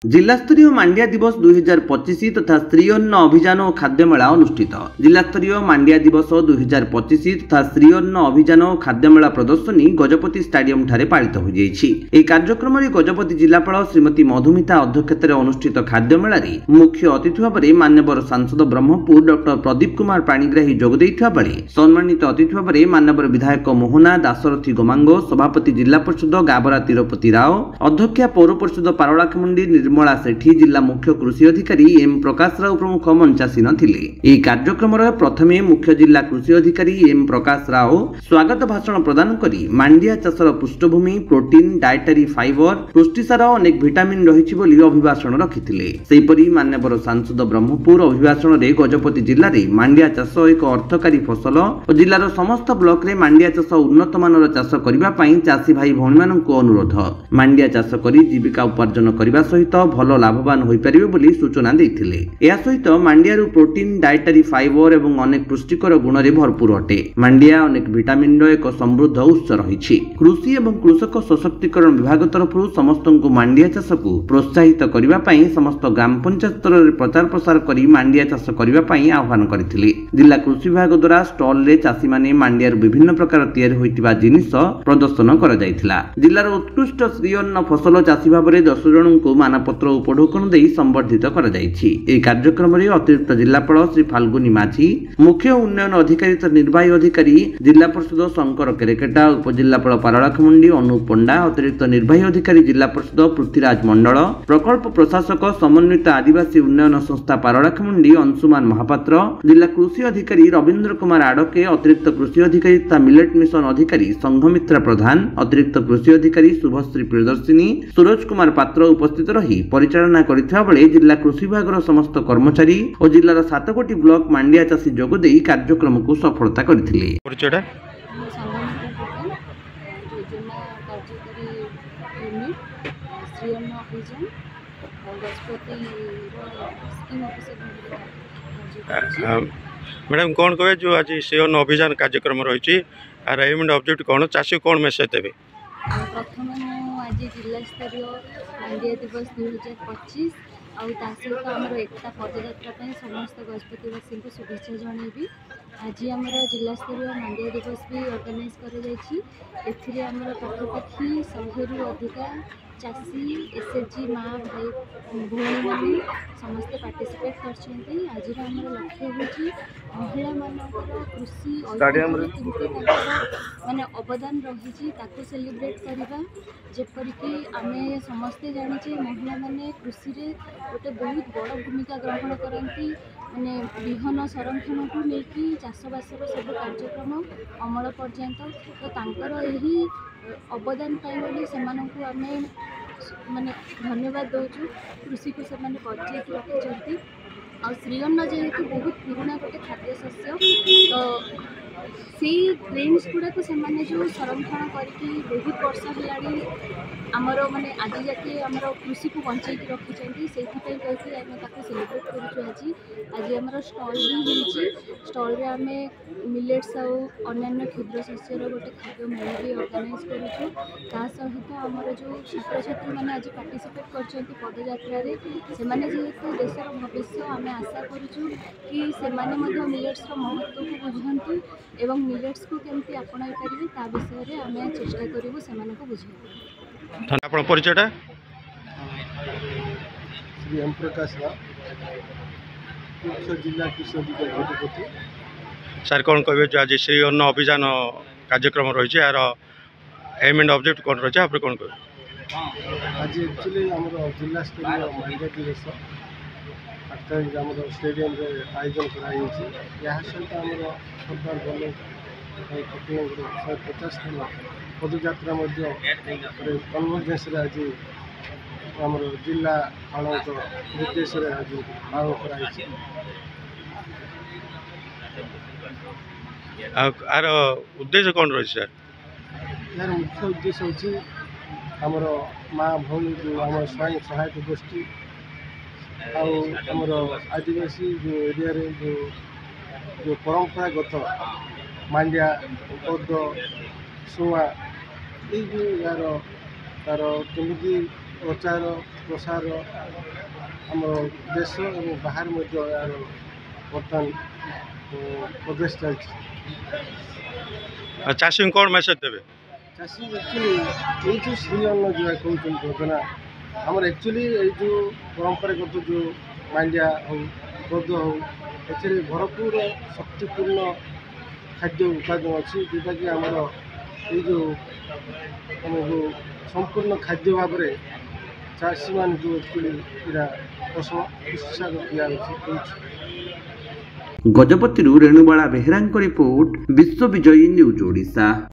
जिलास्तरीय मांड्या दिवस 2025 तथा स्त्रीअन्न अभियान और खाद्यमेला अनुष्ठित। जिलास्तरीय मांड्या दिवस 2025 तथा स्त्रीअन्न अभियान और खाद्यमेला प्रदर्शनी गजपति स्टाडियम ठारे पालित हो जाइछि। एही कार्यक्रम में गजपति जिलापाल श्रीमती मधुमिता अध्यक्षतार अनुष्ठित खाद्यमेला मुख्य अतिथि भाव में मान्यवर सांसद ब्रह्मपुर डॉक्टर प्रदीप कुमार पाणिग्राही जोग देइथिबा बेले सम्मानित अतिथि भाव में मान्यवर विधायक मोहना दासरथी गोमांगो, सभापति जिला परिषद गाबरा तिरुपति राव, अध्यक्षा पौर परिषद पारलाखमुंडी निर्मला सेठी, जिला मुख्य कृषि अधिकारी एम प्रकाश राव प्रमुख मंचासीन थिले। एही कार्यक्रम प्रथमे मुख्य जिला कृषि अधिकारी एम प्रकाश राव स्वागत भाषण प्रदान करी मांडिया चाषर पृष्ठभूमि, प्रोटीन, डायटरी फाइबर, पुष्टिसार अनेक विटामिन रहिछि बोली अभिभाषण रखिथिले। सेहिपरि मान्यवर सांसद ब्रह्मपुर अभिभाषण रे गजपति जिल्ला रे मांडिया चाष एक अर्थकारी फसल और जिल्लार समस्त ब्लॉक रे मांडिया चाष उन्नत मानर चाष करिबा पई चाषी भाई भौणी माननकु अनुरोध। मांडिया चाष करी जीविका उपार्जन करिबा सहित भल लाभवान होई परिबे बोली सूचना देथिले। एहा सहित मांडिया प्रोटीन, डायटरी फाइबर एवं अनेक पुष्टिकर गुण रे भरपूर अटे। मांडिया अनेक विटामिन रो एक समृद्ध उत्स रहिछि। कृषि एवं कृषक सशक्तिकरण विभाग तरफरु समस्तଙ୍କୁ मांडिया चाष को प्रोत्साहित करिबा पई समस्त ग्राम पंचायत स्तर रे प्रचार प्रसार करी मांडिया चाष करिबा पई आह्वान करथिले। जिला कृषि विभाग द्वारा स्टॉल रे चाषी माने मांडिया विभिन्न प्रकार तयार होइतिबा जिनिस प्रदर्शन करा जायथिला। जिल्लार उत्कृष्ट श्रीअन्न फसल चाषी भाव में 10 जनଙ୍କୁ मानपत्र उपढौकन देई संबर्धित करा जायछि। एही कार्यक्रम रे अतिरिक्त जिलापाल श्री फाल्गुनी माझी, मुख्य उन्नयन अधिकारी तथा निर्वाही अधिकारी जिला परिषद शंकर केरेकेटा, उपजिल्लापाल पारलाखमुंडी अनूप पंडा, अतिरिक्त निर्वाही अधिकारी जिला परिषद पृथ्वीराज मंडल, प्रकल्प प्रशासक समन्वित आदिवासी उन्नयन संस्था पारलाखमुंडी अंशुमान महापात्र, जिला कृषि अधिकारी रविंद्र कुमार आडके, अतिरिक्त कृषि अधिकारी तथा मिलेट मिशन अधिकारी संघमित्रा प्रधान, अतिरिक्त कृषि अधिकारी शुभश्री प्रियदर्शिनी, सूरज कुमार पात्र उपस्थित रही परिचालना करिथिबा बेले जिला कृषि विभाग समस्त कर्मचारी और जिलार 7 कोटी ब्लॉक मांडिया चाषी जोग देई कार्यक्रम को सफलता करथिले। परिचयटा मैडम कौन कहे जो आज श्रीअन्न अभियान कार्यक्रम रही आर एम एंड ऑब्जेक्ट कौन चाषी कौन मेसेज देवे? प्रथम आज जिला स्तरीय मांडिया दिवस 2025 सहित आम एकता पदयात्रा समस्त गजपतिवासी को शुभेच्छा जनइबी। आज आम जिला स्तरीय मांडिया दिवस भी ऑर्गेनाइज कर पाखापाखि 100 रु अधिका चाषी एसएचजी माँ भाई भौणी मैंने समस्ते पार्टिसिपेट करछन्ती। आज आम लक्ष्य हूँ महिला मानकर कृषि माने अवदान रही सेलिब्रेट करवा। जेपरिक आम समस्ते जाने महिला माने कृषि रे गोटे बहुत बड़ भूमिका ग्रहण करती। माने विहन संरक्षण को लेकिन चाषबासर सब कार्यक्रम अमल पर्यंत तो तांकर यही अवदान पाई से आम माने धन्यवाद दौचु। कृषि को से बचाई रखिंट आ श्रीअन्न जेहेतु बहुत पुराना गोटे खाद्य शस्य तो से ट्रेंड्स गुड़ाक से जो संरक्षण करके बहुत वर्ष है आमर माने आज जाके आमर कृषि को बचाई रखिंट से सेलिब्रेट करूँ। आज आमर स्टल भी होती। स्टल रे आम मिलेट्स अन्य क्षुद्र शस्यर गोटे खाद्य मेला भी ऑर्गेनाइज करूँ। ता सहित आमर जो छात्र छात्री मैंने आज पार्टिसिपेट कर पदयात्रा से जेहेतु देशर भविष्य आम आशा करूँ कि से मिलेट्स महत्व को बुझंतु एवं मिलेट्स को केमती आपणाई पारे ता विषय आम चेष्टा करूँ से बुझे। परिचयटा श्री एम प्रकाश राव, मुख्य जिला कृषि अधिकारी गजपति। सर कौन कहे जो आज श्रीअन्न अभियान कार्यक्रम रही यार एम एंड ऑब्जेक्ट कौन रही आप कौन कहे? आज एक्चुअली आम जिला स्तरीय मांडिया दिवस 8 तारीख आम स्टेडियम आयोजन कराई। सहित आम सरदार वल्लभ भाई पटेल 150तम पदयात्रा कन्वर्जेन्स आज आम जिला आलोक निर्देश आज पालन कराई। आर उद्देश्य कौन रही सर? यार मुख्य उद्देश्य हूँ आमर माँ भौणी जो आम स्वयं सहायक गोष्ठी आमर आदिवासी जो एरिया रे जो परंपरागत मांडिया पद शुआ ये यार तार केमी प्रचार ପ୍ରସାର ଆମ ଦେଶ ଏବଂ ବାହାରେ ମଧ୍ୟ ଏହାର ବର୍ତ୍ତମାନ ପ୍ରବେଶ ଚାଲିଛି। ଆଉ ଚାଷୀଙ୍କୁ କ'ଣ ମେସେଜ ଦେବେ? ଚାଷୀ ଆକ୍ଚୁଆଲି ଏଇ ଯେଉଁ ଶ୍ରୀ ଅନ୍ନ ଯୋଉଟା କହୁଛନ୍ତି ଯୋଜନା ଆମର ଆକ୍ଚୁଆଲି ଏଇ ଯେଉଁ ପରମ୍ପରାଗତ ଯେଉଁ ମାଣ୍ଡିଆ ହଉ କୋଦଳ ହଉ ଏଥିରେ ଭରପୁର ଶକ୍ତିପୂର୍ଣ୍ଣ ଖାଦ୍ୟ ଉପାଦାନ ଅଛି ଯେଉଁଟାକି ଆମର ଏଇ ଯେଉଁ ଆମକୁ ସମ୍ପୂର୍ଣ୍ଣ ଖାଦ୍ୟ ଭାବରେ ଚାଷୀମାନଙ୍କୁ ଆକ୍ଚୁଆଲି ଏଇଟା ଉତ୍ସାହ ଦିଆଯାଉଛି। ଗଜପତିରୁ ରେଣୁବାଳା ବେହେରାଙ୍କ ରିପୋର୍ଟ, ବିଶ୍ୱ ବିଜୟୀ ନ୍ୟୁଜ୍ ଓଡ଼ିଶା।